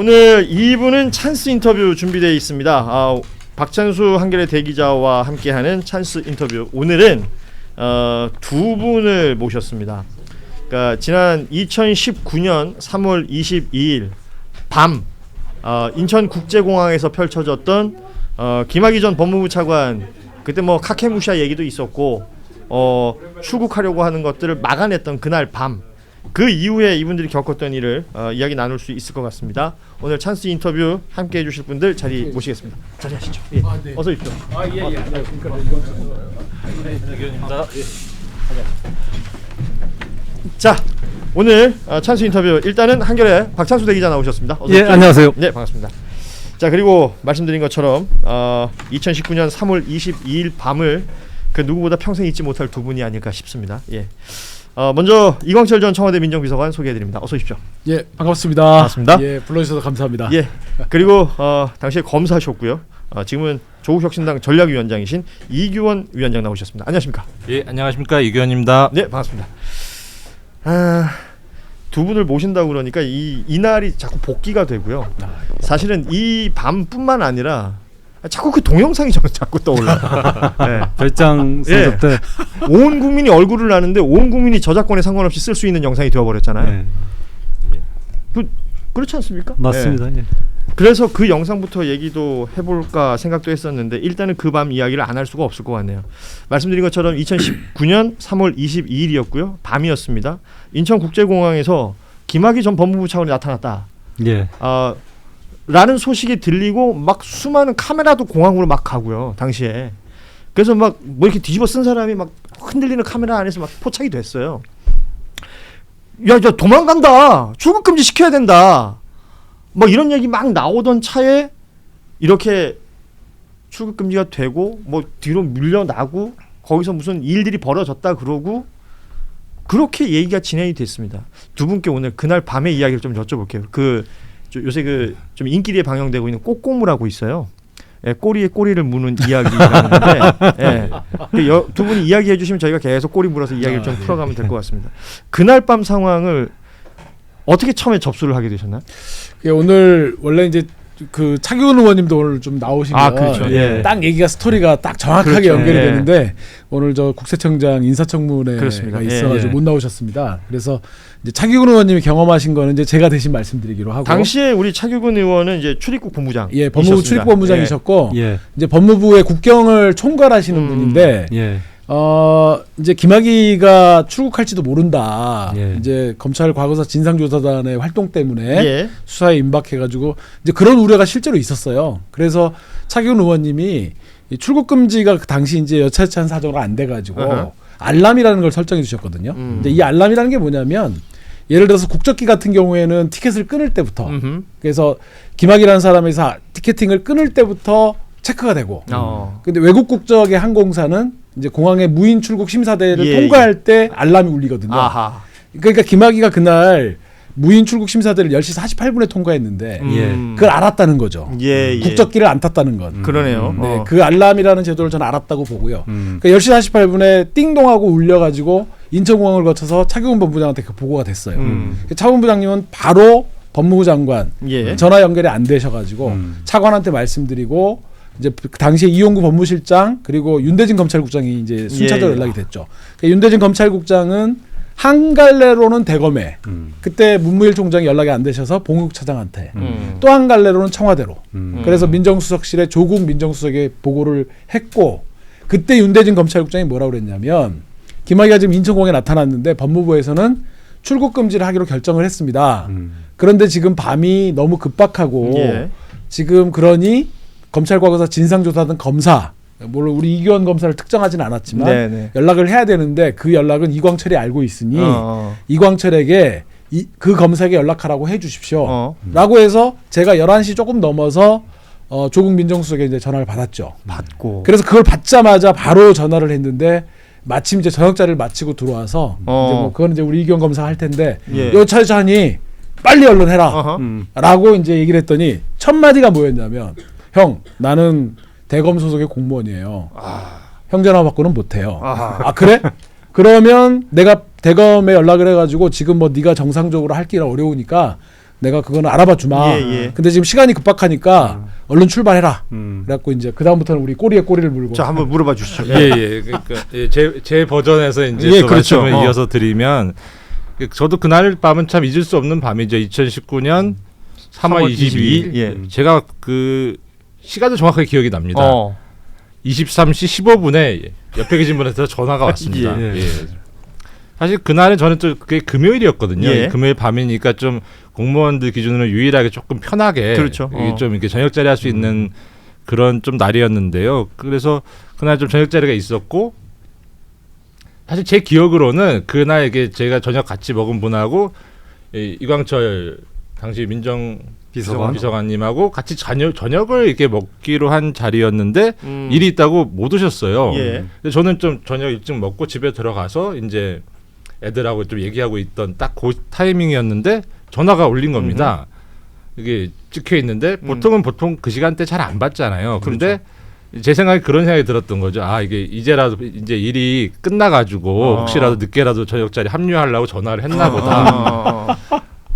오늘 2부는 찬스 인터뷰 준비되어 있습니다. 박찬수 한겨레 대기자와 함께하는 찬스 인터뷰. 오늘은 두 분을 모셨습니다. 그러니까 지난 2019년 3월 22일 밤 인천국제공항에서 펼쳐졌던 김학의 전 법무부 차관, 그때 뭐 카케무샤 얘기도 있었고 출국하려고 하는 것들을 막아냈던 그날 밤, 그 이후에 이분들이 겪었던 일을 이야기 나눌 수 있을 것 같습니다. 오늘 찬스 인터뷰 함께 해주실 분들 자리 모시겠습니다. 자리하시죠. 예. 네. 어서 오십시오. 자, 오늘 찬스 인터뷰 일단은 한겨레 박찬수 대기자 나오셨습니다. 어서 오십시오. 예, 안녕하세요. 네, 반갑습니다. 자, 그리고 말씀드린 것처럼 2019년 3월 22일 밤을 그 누구보다 평생 잊지 못할 두 분이 아닐까 싶습니다. 예. 먼저 이광철 전 청와대 민정비서관 소개해드립니다. 어서 오십시오. 예, 반갑습니다. 반갑습니다. 예, 불러주셔서 감사합니다. 예. 그리고 당시에 검사셨고요. 지금은 조국혁신당 전략위원장이신 이규원 위원장 나오셨습니다. 안녕하십니까? 예, 안녕하십니까, 이규원입니다. 네, 반갑습니다. 두 분을 모신다고 그러니까 이날이 자꾸 복기가 되고요. 사실은 이 밤뿐만 아니라 자꾸 그 동영상이 자꾸 떠올라. 네. 별장 선거 때 온 국민이 얼굴을 아는데 온 국민이 저작권에 상관없이 쓸 수 있는 영상이 되어버렸잖아요. 네. 그렇지 않습니까? 맞습니다. 네. 예. 그래서 그 영상부터 얘기도 해볼까 생각도 했었는데 일단은 그 밤 이야기를 안 할 수가 없을 것 같네요. 말씀드린 것처럼 2019년 3월 22일이었고요. 밤이었습니다. 인천국제공항에서 김학의 전 법무부 차관이 나타났다. 예. 라는 소식이 들리고 막 수많은 카메라도 공항으로 막 가고요. 당시에. 그래서 막 뭐 이렇게 뒤집어 쓴 사람이 막 흔들리는 카메라 안에서 막 포착이 됐어요. 야, 도망간다. 출국 금지 시켜야 된다. 뭐 이런 얘기 막 나오던 차에 이렇게 출국 금지가 되고 뭐 뒤로 밀려나고 거기서 무슨 일들이 벌어졌다 그러고 그렇게 얘기가 진행이 됐습니다. 두 분께 오늘 그날 밤의 이야기를 좀 여쭤볼게요. 요새 좀 인기리에 방영되고 있는 꼬꼬무라고 있어요. 예, 꼬리에 꼬리를 무는 이야기라는데 예, 두 분이 이야기해 주시면 저희가 계속 꼬리 물어서 이야기를 좀 풀어가면 될 것 같습니다. 그날 밤 상황을 어떻게 처음에 접수를 하게 되셨나요? 예, 오늘 원래 이제 그 차기훈 의원님도 오늘 좀 나오신 거, 그렇죠. 예. 딱 얘기가 스토리가 딱 정확하게 그렇죠. 연결이 예. 되는데 오늘 저 국세청장 인사청문회가 그렇습니다. 있어가지고 예. 못 나오셨습니다. 그래서 이제 차기훈 의원님이 경험하신 거는 이제 제가 대신 말씀드리기로 하고. 당시에 우리 차규근 의원은 이제 출입국 본부장, 예, 법무부 출입본부장이셨고, 예. 이제 법무부의 국경을 총괄하시는 분인데, 예. 이제 김학의가 출국할지도 모른다. 예. 이제 검찰 과거사 진상조사단의 활동 때문에 예. 수사에 임박해가지고 이제 그런 우려가 실제로 있었어요. 그래서 차기훈 의원님이 이 출국 금지가 그 당시 이제 여차찬 사정으로 안 돼가지고 어허. 알람이라는 걸 설정해 주셨거든요. 근데 이 알람이라는 게 뭐냐면 예를 들어서 국적기 같은 경우에는 티켓을 끊을 때부터 그래서 김학의라는 사람에서 티켓팅을 끊을 때부터 체크가 되고 근데 외국 국적의 항공사는 이제 공항의 무인 출국 심사대를 예, 통과할 때 알람이 울리거든요. 아하. 그러니까 김학의가 그날 무인 출국 심사대를 10시 48분에 통과했는데 그걸 알았다는 거죠. 예. 국적기를 안 탔다는 건. 그러네요. 네, 그 알람이라는 제도를 저는 알았다고 보고요. 그러니까 10시 48분에 띵동하고 울려가지고 인천공항을 거쳐서 차기훈 본부장한테 그 보고가 됐어요. 차 본부장님은 바로 법무부 장관 예. 전화 연결이 안 되셔가지고 차관한테 말씀드리고 이제 그 당시에 이용구 법무실장 그리고 윤대진 검찰국장이 이제 순차적으로 연락이 됐죠. 그러니까 윤대진 검찰국장은 한 갈래로는 대검에 그때 문무일 총장이 연락이 안 되셔서 봉욱 차장한테 또 한 갈래로는 청와대로 그래서 민정수석실에 조국 민정수석에 보고를 했고 그때 윤대진 검찰국장이 뭐라고 그랬냐면 김학의가 지금 인천공항에 나타났는데 법무부에서는 출국 금지를 하기로 결정을 했습니다. 그런데 지금 밤이 너무 급박하고 예. 지금 그러니 검찰 과거사 진상조사단 검사 물론 우리 이규원 검사를 특정하진 않았지만 네네. 연락을 해야 되는데 그 연락은 이광철이 알고 있으니 이광철에게 그 검사에게 연락하라고 해 주십시오. 라고 해서 제가 11시 조금 넘어서 조국 민정수석에 이제 전화를 받았죠. 받고. 그래서 그걸 받자마자 바로 전화를 했는데 마침 이제 저녁자리를 마치고 들어와서 이제 뭐 그건 이제 우리 이규원 검사가 할 텐데 예. 요 차장이 빨리 얼른 해라. 라고 이제 얘기를 했더니 첫 마디가 뭐였냐면 형 나는 대검 소속의 공무원이에요. 형전화 받고는 못해요. 아 그래? 그러면 내가 대검에 연락을 해가지고 지금 뭐 네가 정상적으로 할 길이 어려우니까 내가 그거는 알아봐 주마. 예. 근데 지금 시간이 급박하니까 얼른 출발해라. 음. 그래갖고 이제 그 다음부터는 우리 꼬리에 꼬리를 물고. 자, 한번 물어봐 주시죠. 예. 그러니까 제 버전에서 이제 예, 또 그렇죠. 말씀을 이어서 드리면 저도 그날 밤은 참 잊을 수 없는 밤이죠. 2019년 3월 22일. 예. 제가 그 시간도 정확하게 기억이 납니다. 23시 15분에 옆에 계신 분한테 전화가 왔습니다. 예. 예. 사실 그날은 저는 또 그게 금요일이었거든요. 예. 금요일 밤이니까 좀 공무원들 기준으로 유일하게 조금 편하게 그렇죠. 이게 좀 이렇게 저녁 자리 할 수 있는 그런 좀 날이었는데요. 그래서 그날 좀 저녁 자리가 있었고 사실 제 기억으로는 그날 이게 제가 저녁 같이 먹은 분하고 이광철 당시 비서관님하고 같이 저녁을 이렇게 먹기로 한 자리였는데 일이 있다고 못 오셨어요. 예. 근데 저는 좀 저녁 일찍 먹고 집에 들어가서 이제 애들하고 좀 얘기하고 있던 딱 그 타이밍이었는데 전화가 울린 겁니다. 이게 찍혀 있는데 보통 그 시간대 잘 안 받잖아요. 그런데 제 생각에 그런 생각이 들었던 거죠. 아, 이게 이제라도 이제 일이 끝나가지고 혹시라도 늦게라도 저녁 자리 합류하려고 전화를 했나 보다.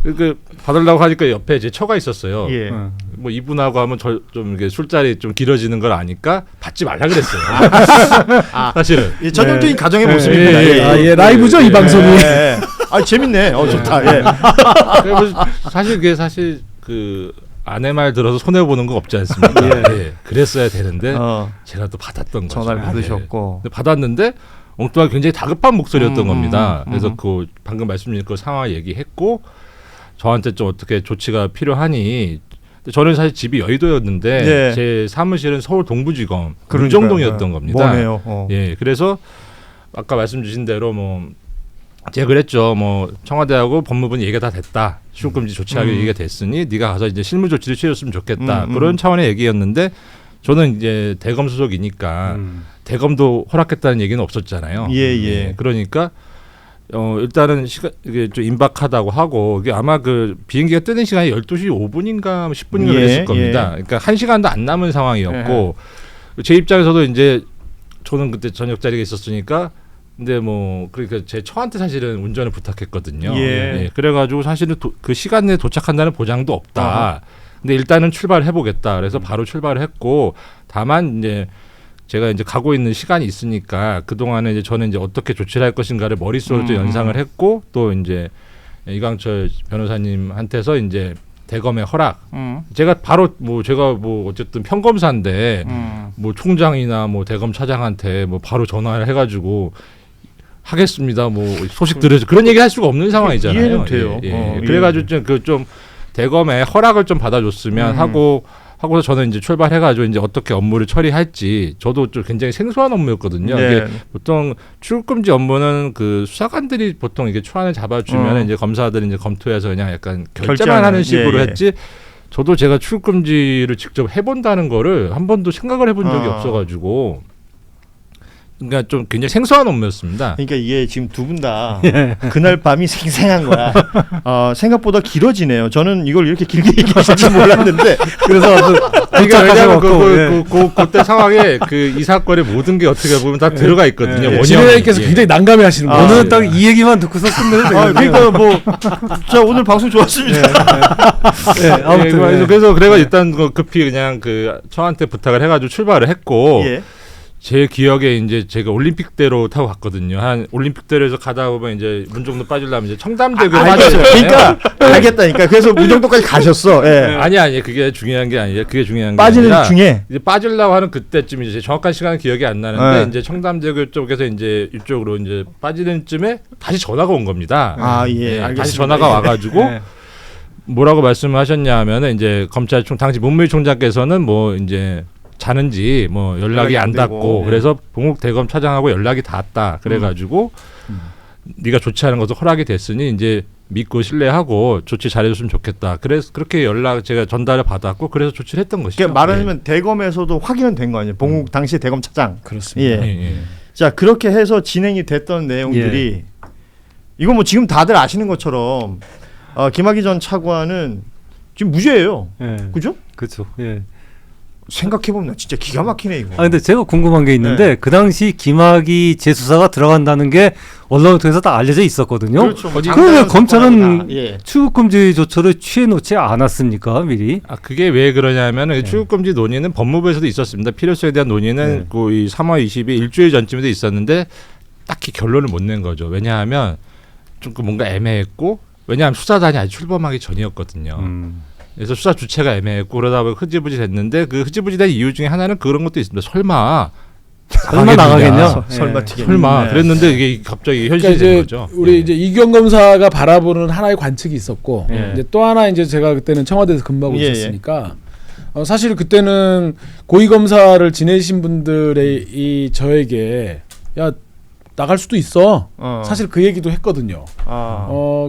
그 받으려고 하니까 옆에 제 처가 있었어요. 예. 뭐 이분하고 하면 좀 이게 술자리 좀 길어지는 걸 아니까 받지 말라 그랬어요. 사실은. 예, 전형적인 가정의 예, 모습입니다. 예, 라이브죠 이 방송이. 예. 아, 재밌네. 좋다. 예. 그래서 사실 그게 그 아내 말 들어서 손해 보는 거 없지 않습니까? 예. 그랬어야 되는데 제가 또 받았던 거죠. 전화를 받으셨고. 근데 받았는데 엉뚱하게 굉장히 다급한 목소리였던 겁니다. 그래서 그 방금 말씀드린 그 상황 얘기했고 저한테 좀 어떻게 조치가 필요하니. 저는 사실 집이 여의도였는데 네. 제 사무실은 서울 동부지검 그러니까요. 문정동이었던 겁니다. 뭐네요. 예, 그래서 아까 말씀 주신 대로 뭐 제가 그랬죠. 뭐 청와대하고 법무부는 얘기가 다 됐다. 출금지 조치하기로 얘기가 됐으니 네가 가서 이제 실무 조치를 취했으면 좋겠다. 그런 차원의 얘기였는데 저는 이제 대검 소속이니까 대검도 허락했다는 얘기는 없었잖아요. 예. 그러니까 일단은 이게 좀 임박하다고 하고 이게 아마 그 비행기가 뜨는 시간이 12시 5분인가 10분인가 예, 그랬을 겁니다. 그러니까 1시간도 안 남은 상황이었고 제 입장에서도 이제 저는 그때 저녁 자리가 있었으니까 근데 뭐 그러니까 제 처한테 사실은 운전을 부탁했거든요. 예. 그래가지고 사실은 그 시간 내에 도착한다는 보장도 없다. 근데 일단은 출발을 해보겠다. 그래서 바로 출발을 했고 다만 이제 제가 이제 가고 있는 시간이 있으니까 그 동안에 이제 저는 이제 어떻게 조치를 할 것인가를 머릿속으로 좀 연상을 했고 또 이제 이광철 변호사님한테서 이제 대검의 허락. 제가 바로 제가 어쨌든 평검사인데 뭐 총장이나 뭐 대검 차장한테 뭐 바로 전화를 해가지고 하겠습니다. 뭐 소식 들으서 그런 얘기 할 수가 없는 상황이잖아요. 이해는 돼요. 그래가지고 좀 대검의 허락을 좀 받아줬으면 하고서 저는 이제 출발해가지고 이제 어떻게 업무를 처리할지 저도 좀 굉장히 생소한 업무였거든요. 네. 이게 보통 출금지 업무는 그 수사관들이 보통 이게 초안을 잡아주면 이제 검사들이 이제 검토해서 그냥 약간 결재만 하는 식으로 했지. 저도 제가 출금지를 직접 해본다는 거를 한 번도 생각을 해본 적이 없어가지고. 그러니까 좀 굉장히 생소한 업무였습니다. 그러니까 이게 지금 두 분 다 그날 밤이 생생한 거야. 생각보다 길어지네요. 저는 이걸 이렇게 길게 얘기하실지 몰랐는데 그래서 왜냐하면 그때 상황에 그 이 사건의 모든 게 어떻게 보면 다 들어가 있거든요. 진행자님께서 굉장히 난감해하시는 거예요. 오늘은 딱 이 얘기만 듣고서 끝내도 되겠네요. 그러니까 자 오늘 방송 좋았습니다. 아무튼 그래서 일단 급히 그냥 그 저한테 부탁을 해가지고 출발을 했고. 예. 제 기억에 이제 제가 올림픽대로 타고 갔거든요. 한 올림픽대로에서 가다 보면 이제 문정도 빠지려면 이제 청담대교로 빠져요. 그러니까 알겠다니까. 그래서 문정도까지 가셨어. 예. 아니 그게 중요한 게 아니에요. 그게 중요한 게 빠지는 아니라 중에 이제 빠지려고 하는 그때쯤 이제 정확한 시간은 기억이 안 나는데 네. 이제 청담대교 쪽에서 이제 이쪽으로 이제 빠지는 쯤에 다시 전화가 온 겁니다. 알겠습니다. 다시 전화가 와가지고 뭐라고 말씀하셨냐 하면은 이제 검찰총 당시 문무일총장께서는 뭐 이제 자는지 뭐 연락이 안 닿고 그래서 봉욱 대검 차장하고 연락이 닿았다 그래가지고 네가 조치하는 것도 허락이 됐으니 이제 믿고 신뢰하고 조치 잘해줬으면 좋겠다. 그래서 그렇게 제가 전달을 받았고 그래서 조치를 했던 것이죠. 그러니까 말하자면 대검에서도 확인은 된 거 아니에요. 봉욱 당시 대검 차장. 그렇습니다. 자 그렇게 해서 진행이 됐던 내용들이 이거 뭐 지금 다들 아시는 것처럼 김학의 전 차관은 지금 무죄예요. 그죠? 그렇죠. 예. 생각해보면 진짜 기가 막히네 이거. 아 근데 제가 궁금한 게 있는데 네. 그 당시 김학의 재수사가 들어간다는 게 언론을 통해서 다 알려져 있었거든요. 그렇죠. 뭐 그럼 왜 장단연 검찰은 사건하고 다, 예. 출국금지 조처를 취해놓지 않았습니까 미리? 아 그게 왜 그러냐면은 네. 출국금지 논의는 법무부에서도 있었습니다. 필요성에 대한 논의는 네. 그 이 3월 20일 일주일 전쯤에도 있었는데 딱히 결론을 못 낸 거죠. 왜냐하면 좀 뭔가 애매했고 왜냐하면 수사단이 아직 출범하기 전이었거든요. 그래서 수사 주체가 애매했고 그러다 보니 흐지부지 됐는데 그 흐지부지 된 이유 중에 하나는 그런 것도 있습니다. 설마 나가겠냐? 설마 튀겠네. 설마 그랬는데 이게 갑자기 현실이 그러니까 된 이제 거죠. 우리 예. 이제 이규영 검사가 바라보는 하나의 관측이 있었고 예. 이제 또 하나 이제 제가 그때는 청와대에서 근무하고 예, 있었으니까 사실 그때는 고위 검사를 지내신 분들의 이 저에게 야 나갈 수도 있어. 사실 그 얘기도 했거든요.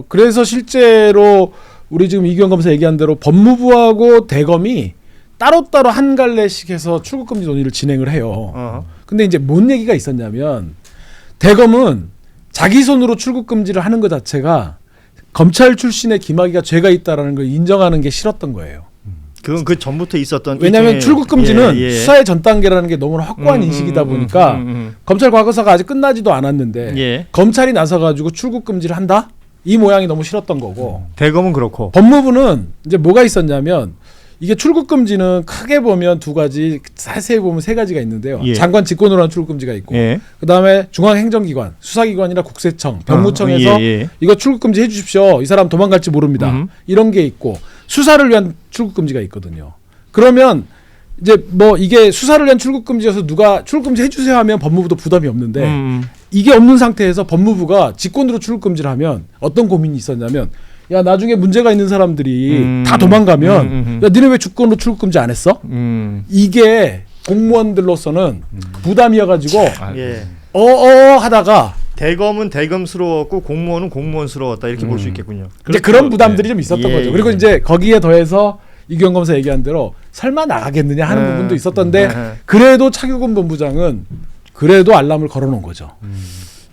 그래서 실제로 우리 지금 이규영 검사 얘기한 대로 법무부하고 대검이 따로따로 한 갈래씩 해서 출국금지 논의를 진행을 해요. 근데 이제 뭔 얘기가 있었냐면 대검은 자기 손으로 출국금지를 하는 것 자체가 검찰 출신의 김학의가 죄가 있다라는 걸 인정하는 게 싫었던 거예요. 그건 그 전부터 있었던. 왜냐하면 일종의- 출국금지는 예, 예. 수사의 전 단계라는 게 너무나 확고한 인식이다 보니까 검찰 과거사가 아직 끝나지도 않았는데 예. 검찰이 나서가지고 출국금지를 한다? 이 모양이 너무 싫었던 거고 대검은 그렇고. 법무부는 이제 뭐가 있었냐면 이게 출국금지는 크게 보면 두 가지, 자세히 보면 세 가지가 있는데요. 예. 장관 직권으로 한 출국금지가 있고 예. 그다음에 중앙행정기관, 수사기관이나 국세청, 병무청에서 예, 예. 이거 출국금지 해주십시오. 이 사람 도망갈지 모릅니다. 이런 게 있고 수사를 위한 출국금지가 있거든요. 그러면 이제 뭐 이게 수사를 위한 출국금지여서 누가 출국금지 해주세요 하면 법무부도 부담이 없는데 이게 없는 상태에서 법무부가 직권으로 출국금지를 하면 어떤 고민이 있었냐면 야 나중에 문제가 있는 사람들이 다 도망가면 야 니네 왜 직권으로 출국금지 안 했어? 이게 공무원들로서는 부담이어가지고 예. 하다가 대검은 대검스러웠고 공무원은 공무원스러웠다 이렇게 볼 수 있겠군요. 이제 그런 부담들이 좀 있었던 예, 거죠. 예. 그리고 이제 거기에 더해서 이규영 검사 얘기한 대로 설마 나가겠느냐 하는 부분도 있었던데 그래도 차규근 본부장은 그래도 알람을 걸어놓은 거죠.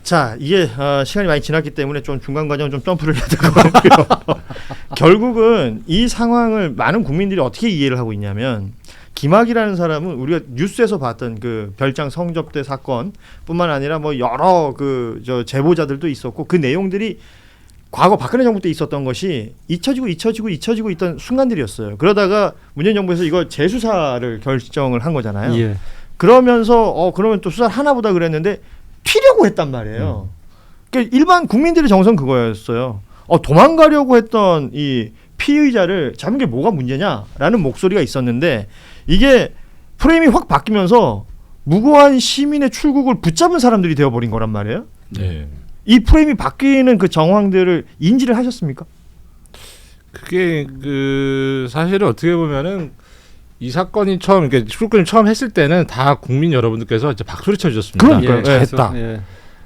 자, 이게 시간이 많이 지났기 때문에 좀 중간 과정 좀 점프를 해야 될 것 같고요. 결국은 이 상황을 많은 국민들이 어떻게 이해를 하고 있냐면 김학이라는 사람은 우리가 뉴스에서 봤던 그 별장 성접대 사건뿐만 아니라 뭐 여러 그 저 제보자들도 있었고 그 내용들이 과거 박근혜 정부 때 있었던 것이 잊혀지고 있던 순간들이었어요. 그러다가 문재인 정부에서 이걸 재수사를 결정을 한 거잖아요. 예. 그러면서 그러면 또 수사를 하나보다 그랬는데 튀려고 했단 말이에요. 그러니까 일반 국민들의 정서는 그거였어요. 도망가려고 했던 이 피의자를 잡은 게 뭐가 문제냐라는 목소리가 있었는데 이게 프레임이 확 바뀌면서 무고한 시민의 출국을 붙잡은 사람들이 되어버린 거란 말이에요. 네. 이 프레임이 바뀌는 그 정황들을 인지를 하셨습니까? 그게 그 사실은 어떻게 보면은 이 사건이 처음 이렇게 출국을 처음 했을 때는 다 국민 여러분들께서 이제 박수를 쳐주셨습니다. 그러니까요. 예, 잘했다. 예.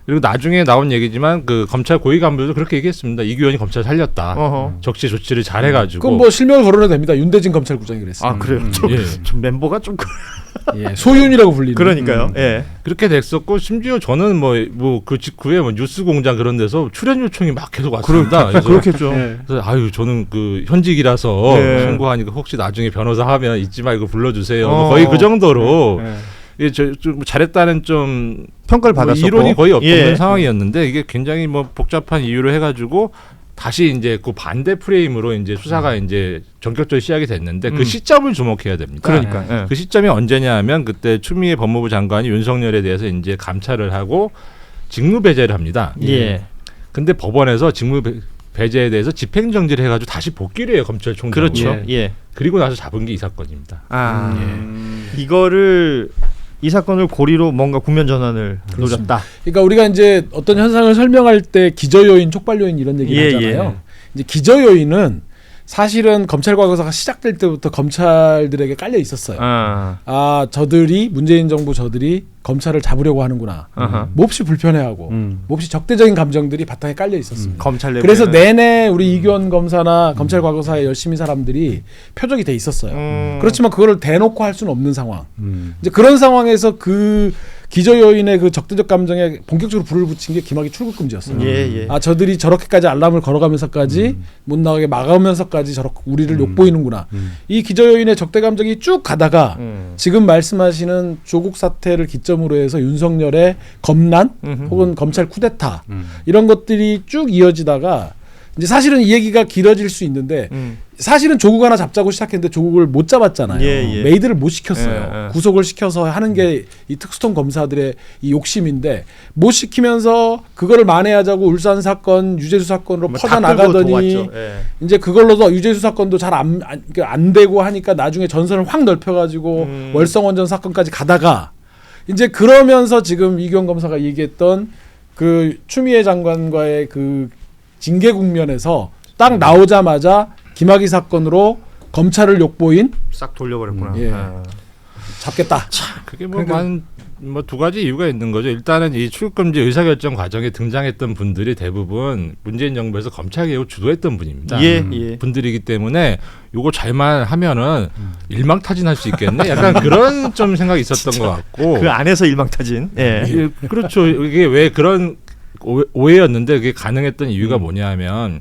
그리고 나중에 나온 얘기지만 그 검찰 고위 간부도 그렇게 얘기했습니다. 이규현이 검찰 살렸다. 적시 조치를 잘해가지고. 그럼 뭐 실명을 거론해도 됩니다. 윤대진 검찰국장이 그랬어요. 아 그래요. 좀, 예. 좀 멤버가 좀 예, 소윤이라고 불리는. 그러니까요. 예. 그렇게 됐었고 심지어 저는 뭐 그 직후에 뭐 뉴스공장 그런 데서 출연 요청이 막 계속 왔습니다. 그래서 그렇겠죠. 예. 그래서 아유 저는 그 현직이라서 네. 신고하니까 혹시 나중에 변호사 하면 잊지 말고 불러주세요. 뭐 거의 그 정도로 이게 좀 잘했다는 좀 평가를 뭐 받았었고 이론이 거의 없는 예. 상황이었는데 이게 굉장히 뭐 복잡한 이유로 해가지고 다시 이제 그 반대 프레임으로 이제 수사가 이제 전격적으로 시작이 됐는데 그 시점을 주목해야 됩니다. 그러니까 예. 그 시점이 언제냐 하면 그때 추미애 법무부 장관이 윤석열에 대해서 이제 감찰을 하고 직무 배제를 합니다. 예. 근데 법원에서 직무 배제에 대해서 집행정지를 해가지고 다시 복귀를 해요 검찰총장. 그렇죠. 예. 그리고 나서 잡은 게 이 사건입니다. 이거를 이 사건을 고리로 뭔가 국면 전환을 노렸다. 그러니까 우리가 이제 어떤 현상을 설명할 때 기저요인, 촉발요인 이런 얘기 예, 하잖아요. 예. 이제 기저요인은 사실은 검찰 과거사가 시작될 때부터 검찰들에게 깔려 있었어요. 저들이 문재인 정부 저들이 검찰을 잡으려고 하는구나. 몹시 불편해하고 몹시 적대적인 감정들이 바탕에 깔려 있었습니다. 검찰 내부에는. 그래서 내내 우리 이규현 검사나 검찰 과거사의 열심히 사람들이 표적이 돼 있었어요. 그렇지만 그거를 대놓고 할 수는 없는 상황. 이제 그런 상황에서 그 기저 요인의 그 적대적 감정에 본격적으로 불을 붙인 게 김학의 출국 금지였어요. 예. 아 저들이 저렇게까지 알람을 걸어가면서까지 못 나가게 막으면서까지 저렇게 우리를 욕보이는구나. 이 기저 요인의 적대 감정이 쭉 가다가 지금 말씀하시는 조국 사태를 기점으로 해서 윤석열의 검난 혹은 검찰 쿠데타 이런 것들이 쭉 이어지다가 이제 사실은 이 얘기가 길어질 수 있는데 사실은 조국 하나 잡자고 시작했는데 조국을 못 잡았잖아요. 예. 메이드를 못 시켰어요. 예. 구속을 시켜서 하는 게 이 특수통 검사들의 이 욕심인데 못 시키면서 그거를 만회하자고 울산 사건, 유재수 사건으로 뭐 퍼져 다 끌고 나가더니 도왔죠. 예. 이제 그걸로도 유재수 사건도 잘 안 되고 하니까 나중에 전선을 확 넓혀가지고 월성원전 사건까지 가다가 이제 그러면서 지금 이경 검사가 얘기했던 그 추미애 장관과의 그 징계 국면에서 딱 나오자마자 김학의 사건으로 검찰을 욕보인 싹 돌려버렸구나. 예. 잡겠다. 그게 뭐 두 가지 이유가 있는 거죠. 일단은 이 출국금지 의사결정 과정에 등장했던 분들이 대부분 문재인 정부에서 검찰 개혁을 주도했던 분입니다. 예. 분들이기 때문에 요거 잘만 하면은 일망타진할 수 있겠네. 약간 그런 좀 생각이 있었던 것 같고. 그 안에서 일망타진. 예. 예, 그렇죠. 이게 왜 그런 오해였는데 그게 가능했던 이유가 뭐냐면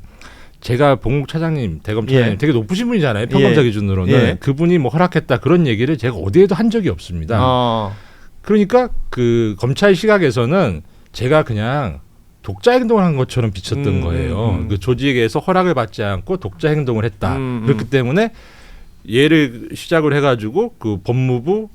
제가 봉국 차장님, 대검 차장님 예. 되게 높으신 분이잖아요. 평검사 기준으로는. 예. 그분이 뭐 허락했다 그런 얘기를 제가 어디에도 한 적이 없습니다. 그러니까 그 검찰 시각에서는 제가 그냥 독자 행동을 한 것처럼 비쳤던 거예요. 그 조직에서 허락을 받지 않고 독자 행동을 했다. 그렇기 때문에 얘를 시작을 해가지고 그 법무부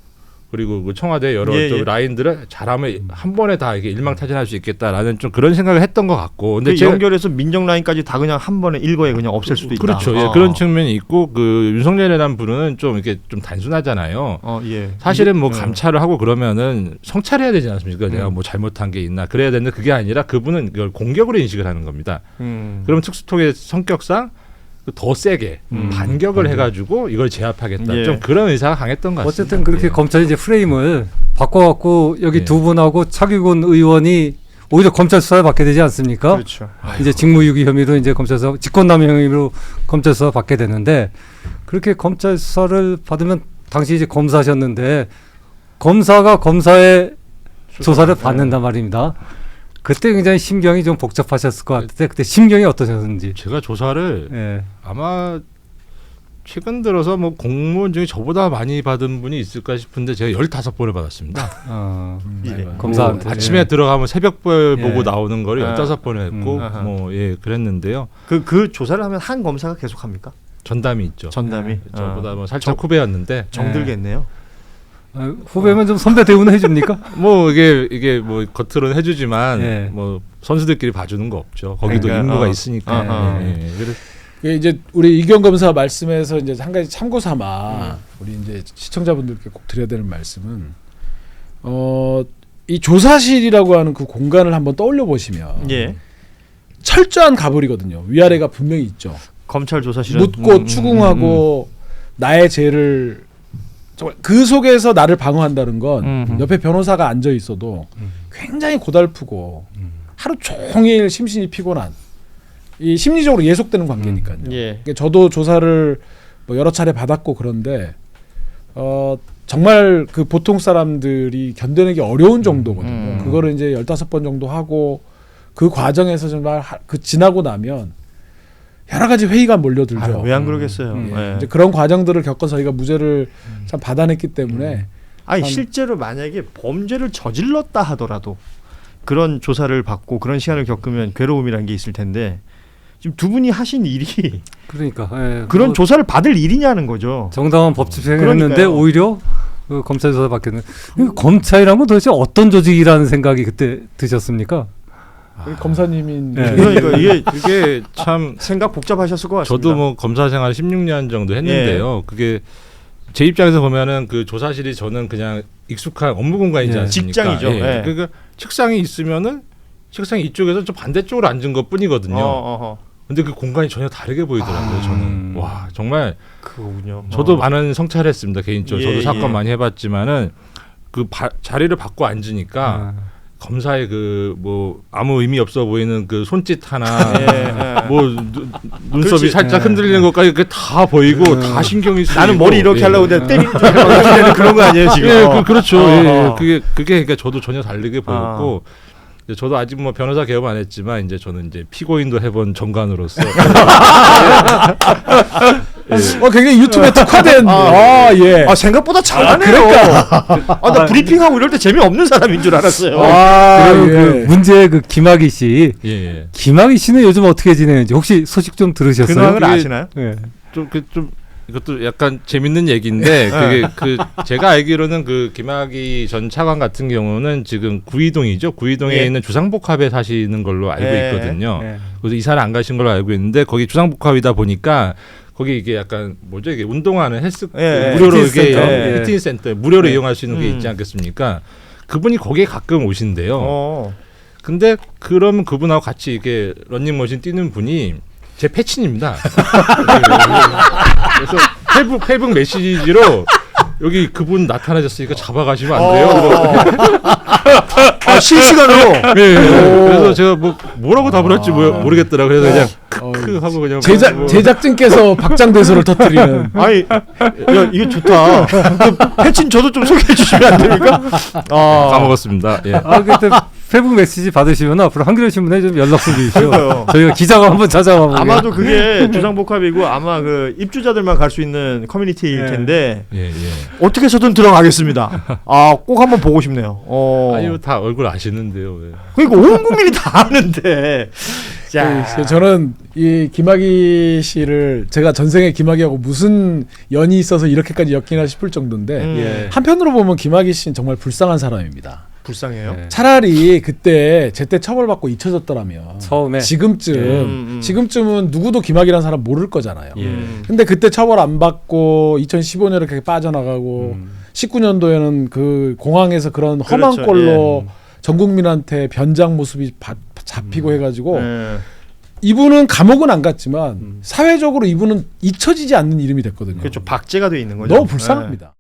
그리고 그 청와대 여러 쪽 라인들을 잘하면 한 번에 다 이게 일망타진할 수 있겠다라는 좀 그런 생각을 했던 것 같고. 근데 그 연결해서 민정 라인까지 다 그냥 한 번에 일거에 그냥 없앨 수도 있다. 그렇죠. 예, 그런 측면이 있고 그 윤석열이라는 분은 좀 이렇게 좀 단순하잖아요. 예. 사실은 뭐 감찰을 하고 그러면은 성찰해야 되지 않습니까? 내가 뭐 잘못한 게 있나 그래야 되는데 그게 아니라 그분은 이걸 공격으로 인식을 하는 겁니다. 그럼 특수통의 성격상 더 세게 반격을 해가지고 이걸 제압하겠다. 예. 좀 그런 의사가 강했던 것 같습니다. 어쨌든 그렇게 예. 검찰이 이제 프레임을 바꿔갖고 여기 예. 두 분하고 차기군 의원이 오히려 검찰 수사를 받게 되지 않습니까? 그렇죠. 이제 직무유기 혐의로 이제 검찰 수사, 직권남용 혐의로 검찰 수사 받게 되는데 그렇게 검찰 수사를 받으면 당시 이제 검사셨는데 검사가 검사의 조사를 받는단 말입니다. 그때 굉장히 심경이 좀 복잡하셨을 것 같은데 그때 심경이 어떠셨는지. 제가 조사를 예. 아마 최근 들어서 뭐 공무원 중에 저보다 많이 받은 분이 있을까 싶은데 제가 15번을 받았습니다. 예. 검사한테. 뭐 아침에 들어가면 새벽별 예. 보고 나오는 거를 15번을 했고 아하. 뭐 예, 그랬는데요. 그 조사를 하면 한 검사가 계속 합니까? 전담이 있죠. 전담이. 저보다 뭐 살짝 후배였는데 정들겠네요. 후배면 좀 선배 대우는 해줍니까? 뭐 이게 뭐 겉으로는 해주지만 예. 뭐 선수들끼리 봐주는 거 없죠. 거기도 그러니까, 임무가 있으니까. 예. 예. 그래서 이게 이제 우리 이경 검사 말씀에서 이제 한 가지 참고 삼아 우리 이제 시청자분들께 꼭 드려야 되는 말씀은 이 조사실이라고 하는 그 공간을 한번 떠올려 보시면 예. 철저한 가불이거든요. 위아래가 분명히 있죠. 검찰 조사실은 묻고 추궁하고 나의 죄를 정말 그 속에서 나를 방어한다는 건 옆에 변호사가 앉아 있어도 굉장히 고달프고 하루 종일 심신이 피곤한 이 심리적으로 예속되는 관계니까요. 예. 그러니까 저도 조사를 뭐 여러 차례 받았고 그런데 정말 그 보통 사람들이 견뎌내기 어려운 정도거든요. 그거를 이제 15번 정도 하고 그 과정에서 정말 그 지나고 나면 여러 가지 회의가 몰려들죠. 왜 안 그러겠어요. 예. 예. 이제 그런 과정들을 겪어서 저희가 무죄를 참 받아냈기 때문에 아니 참- 실제로 만약에 범죄를 저질렀다 하더라도 그런 조사를 받고 그런 시간을 겪으면 괴로움이라는 게 있을 텐데 지금 두 분이 하신 일이 그러니까 예. 그런 뭐 조사를 받을 일이냐는 거죠. 정당한 법 집행을 했는데 그러니까요. 오히려 그 검찰 조사 받겠는. 검찰이란 건 도대체 어떤 조직이라는 생각이 그때 드셨습니까? 우리 검사님인 네. 그러니까 이게 참 생각 복잡하셨을 것 같습니다. 저도 뭐 검사 생활 16년 정도 했는데요. 그게 제 입장에서 보면은 그 조사실이 저는 그냥 익숙한 업무 공간이지 예. 않습니까? 직장이죠. 예. 그러니까 책상이 있으면은 책상 이쪽에서 좀 반대쪽으로 앉은 것 뿐이거든요. 근데 그 공간이 전혀 다르게 보이더라고요. 저는 와 정말 그거군요. 저도 많은 성찰했습니다 개인적으로. 예, 저도 사건 예. 많이 해봤지만은 그 자리를 바꿔 앉으니까 검사의 그 뭐 아무 의미 없어 보이는 그 손짓 하나, 뭐 눈썹이 그렇지. 살짝 흔들리는 것까지 그게 다 보이고 다 신경이 쓰이고. 나는 머리 이렇게 예. 하려고 내가 때리는 줄 알고 그런 거 아니에요 지금? 예, 그렇죠. 예, 어. 그게 그러니까 저도 전혀 다르게 보였고. 이제 저도 아직 뭐 변호사 개업 안 했지만 이제 저는 이제 피고인도 해본 정관으로서 굉장히 유튜브에 특화된 예. 생각보다 잘하네요. 그러니까. 나 브리핑하고 이럴 때 재미없는 사람인 줄 알았어요. 그리고 예. 그 문제의 그 김학의 씨, 예, 예. 김학의 씨는 요즘 어떻게 지내는지 혹시 소식 좀 들으셨어요? 근황을 그게- 아시나요? 예. 좀 이것도 약간 재밌는 얘기인데 그게 그 제가 알기로는 그 김학의 전 차관 같은 경우는 지금 구이동이죠. 구이동에 예. 있는 주상복합에 사시는 걸로 알고 예. 있거든요. 예. 그래서 이사를 안 가신 걸로 알고 있는데 거기 주상복합이다 보니까 거기 이게 약간 뭐죠 이게 운동하는 헬스 예. 무료로 피트니스 이게 센터. 예. 피트니스 센터 무료로 예. 이용할 수 있는 게 있지 않겠습니까? 그분이 거기에 가끔 오신대요. 근데 그러면 그분하고 같이 이게 런닝머신 뛰는 분이 제 패친입니다. 그래서 페북 메시지로 여기 그분 나타나셨으니까 잡아가시면 안 돼요. 실시간으로. 네. 그래서 제가 뭐라고 답을 할지 모르겠더라. 그래서 그냥 크크 하고 그냥 뭐 제작진께서 박장대소를 터뜨리는. 아니, 야 이게 좋다. 그 패친 저도 좀 소개해 주시면 안 됩니까? 까먹었습니다. 예. 그때 페북 메시지 받으시면 앞으로 한겨레 신문에 좀 연락 좀 주십시오. 그러니까요. 저희가 기자가 한번 찾아와 보게. 아마도 그게 주상복합이고 아마 그 입주자들만 갈 수 있는 커뮤니티일 예. 텐데 예, 예. 어떻게 해서든 들어가겠습니다. 꼭 한번 보고 싶네요. 아유 다 얼굴 아시는데요. 왜. 그러니까 온 국민이 다 아는데. 자, 저는 이 김학의 씨를 제가 전생에 김학의하고 무슨 연이 있어서 이렇게까지 엮이나 싶을 정도인데 예. 한편으로 보면 김학의 씨는 정말 불쌍한 사람입니다. 불쌍해요. 예. 차라리 그때 제때 처벌받고 잊혀졌더라면 처음에 지금쯤은 누구도 김학이라는 사람 모를 거잖아요. 예. 근데 그때 처벌 안 받고 2015년에 그렇게 빠져나가고 19년도에는 그 공항에서 그런 험한 그렇죠. 꼴로 전 국민한테 변장 모습이 잡히고 해가지고 예. 이분은 감옥은 안 갔지만 사회적으로 이분은 잊혀지지 않는 이름이 됐거든요. 그렇죠. 박제가 돼 있는 거죠. 너무 불쌍합니다.